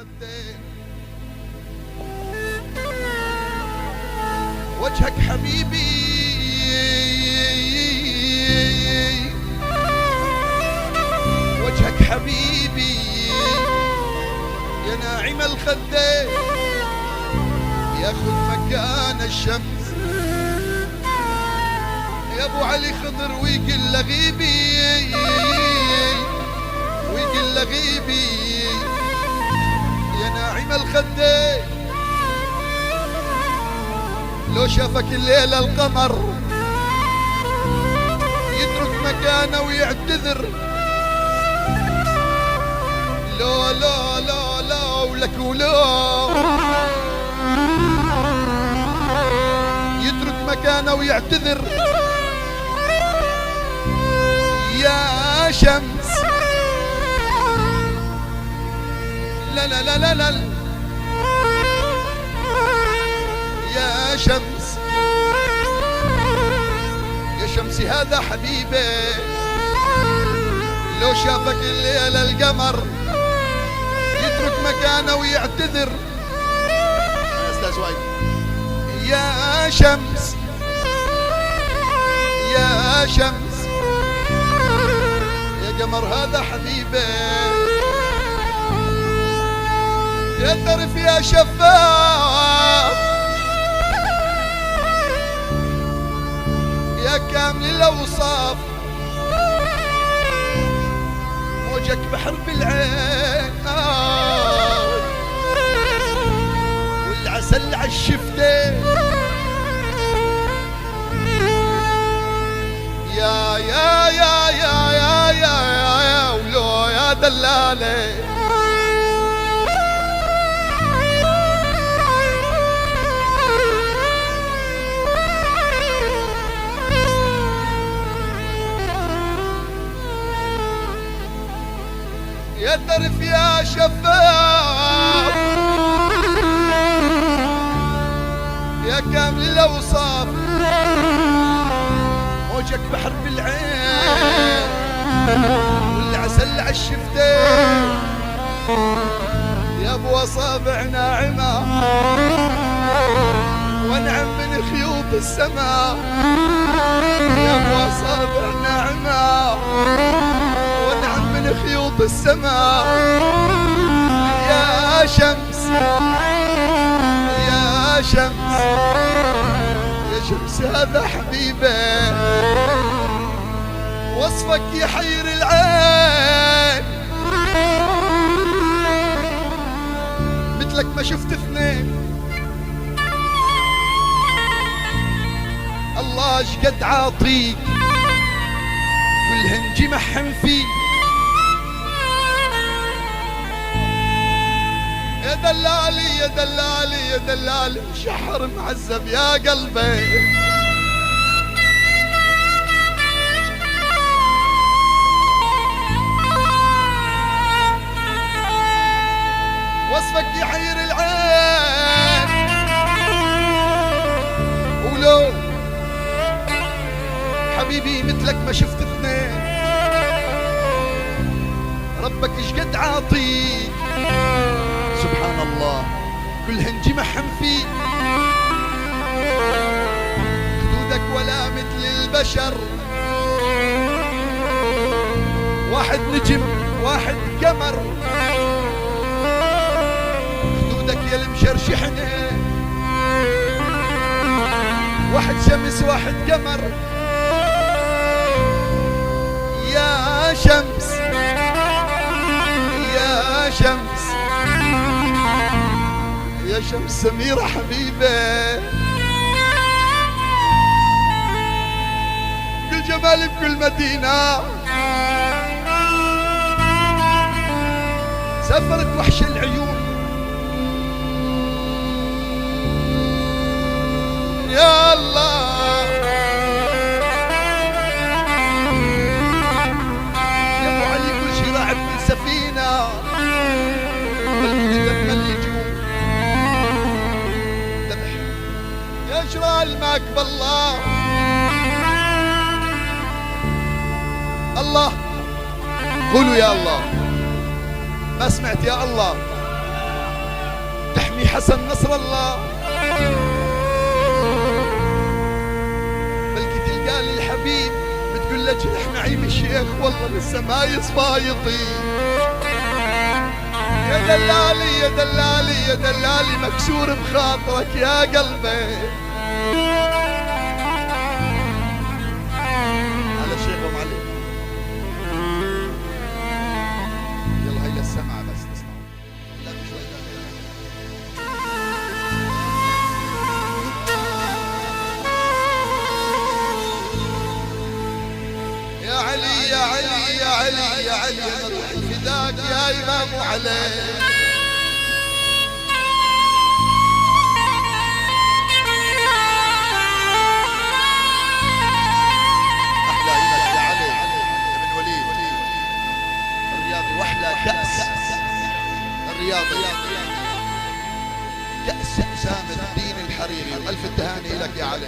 الخدين، وجهك حبيبي وجهك حبيبي يا ناعم الخدين، ياخذ مكان الشمس يا ابو علي خضر ويقل غيبي ويقل غيبي يا ناعم الخدين. لو شافك الليلة القمر يترك مكانه ويعتذر، لو لو لو لو لك ولو يترك مكانه ويعتذر يا شمس. لا لا لا لا لا يا شمس، يا شمسي هذا حبيبي لو شافك الليلة القمر يترك مكانه ويعتذر يا شمس يا شمس، يا قمر هذا حبيبي يعترف يا شفاف يا كامل الأوصاف، موجك بحر بالعين والعسل عالشفتين يا يا يا يا يا يا يا ولو يا دلالي. يعترف يا شفاف يا كامل الأوصاف، موجك بحر بالعين والعسل عالشفتين يا ابو اصابع ناعمة وانعم من خيوط السماء، يا ابو اصابع ناعمة وانعم من خيوط السماء يا شمس يا شمس، يا شمس هذا حبيبي وصفك يحير العين، مثلك ما شفت اثنين. الله شقد عاطيك كل هنجي محن فيك يا دلالي يا دلالي يا دلالي، شحر معذب يا قلبي. وصفك يحير العين ولو حبيبي مثلك ما شفت اثنين، ربك شقد عاطيك سبحان الله كل هنجي محن فيك، خدودك ولا مثل البشر، واحد نجم واحد قمر، خدودك يا المشرشحنة واحد شمس واحد قمر يا شمس يا شمس، يا شمس سميرة حبيبة كل جمال بكل مدينة، سافرت وحش العيون يا الله يا ابو علي كل شي راعب من سفينة يجرى الماك بالله الله، قولوا يا الله. ما سمعت يا الله؟ تحمي حسن نصر الله، بلكي تلقى لي الحبيب بتقول له جرح نعيم الشيخ والله لسه ما يصفى يطيب. يا دلالي يا دلالي يا دلالي مكسور بخاطرك يا قلبي. هذا الشيخ ابو علي. يلا هي السمعة بس تسمعوا. لا شوي يا علي يا علي يا علي يا علي يا روحي فداك يا إمام علي. أحلى إلك يا علي بن وليد الرياضي، وأحلى كأس الرياضي كأس حسام الدين الحريري. ألف التهاني لك يا علي.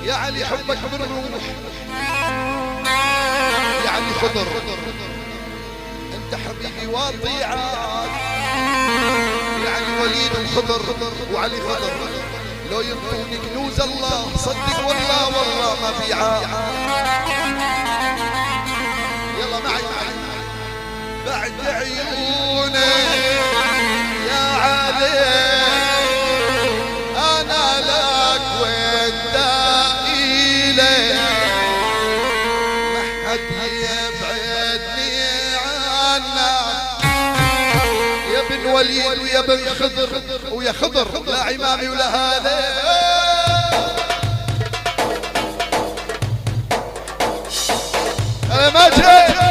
يا علي حبك بالروح يا علي خضر، انت حبيبي وطيعات يا علي. وليد وخضر وعلي خضر لو ينطوني كنوز الله صدق والله والله ما في عاد. يلا معي بعد عيوني يا علي انا لك وانت وليد ويا بن خضر ويا خضر لا عمامي ولا هذا. انا ما جيت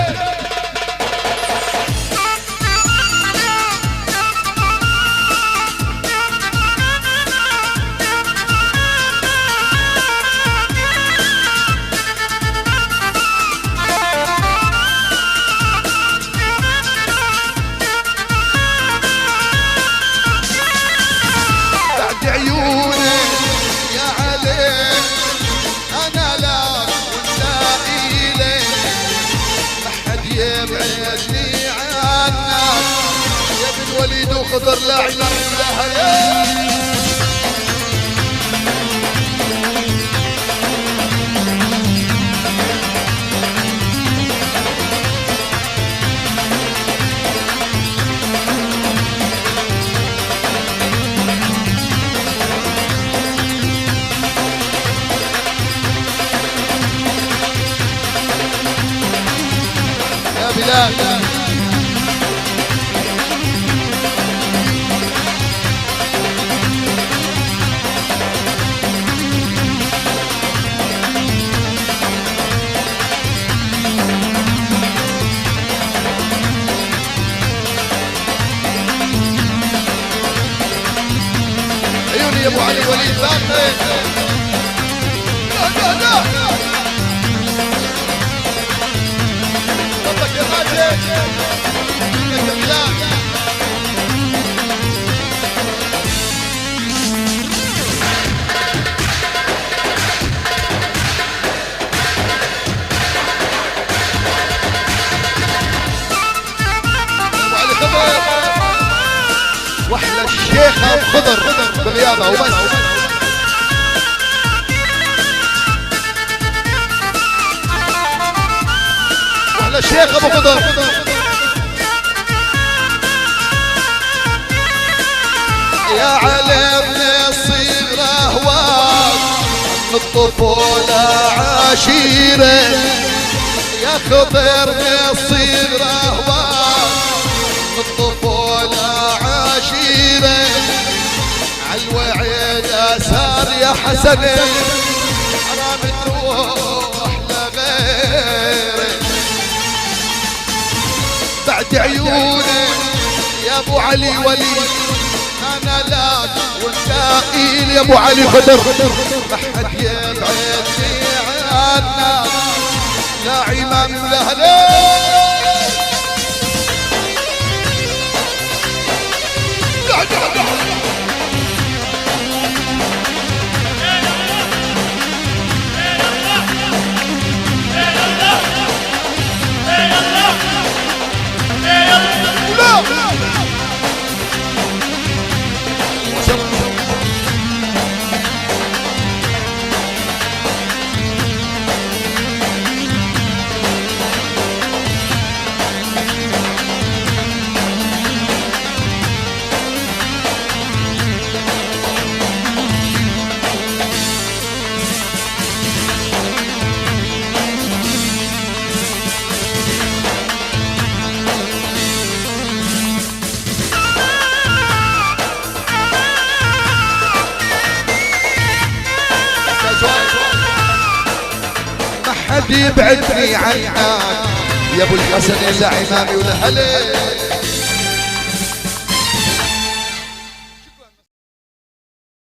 وليد وخضر لا عمام لها. يا بلال يا ابو علي وليد باقي. لا ربك يا ماجد يا بلال. ابو علي خضر واحلى الشيخ ابو خضر بالرياضة وبس. واحلى الشيخ ابو خضر يا علي من الصغرى هواك من الطفولة عشيرة يا خضر من الصغرى هواك من الطفولة عشيرة عالوعيد أسار يا حسن حرام تروح لغيرك بعد عيوني يا ابو علي وليد. انا لك وانت قيل يا ابو علي خضر ما حد يبعدني عنك لا عمام ولا هلال. حد يبعدني عنك يا ابو الحسن يا زعيمامي والهلال.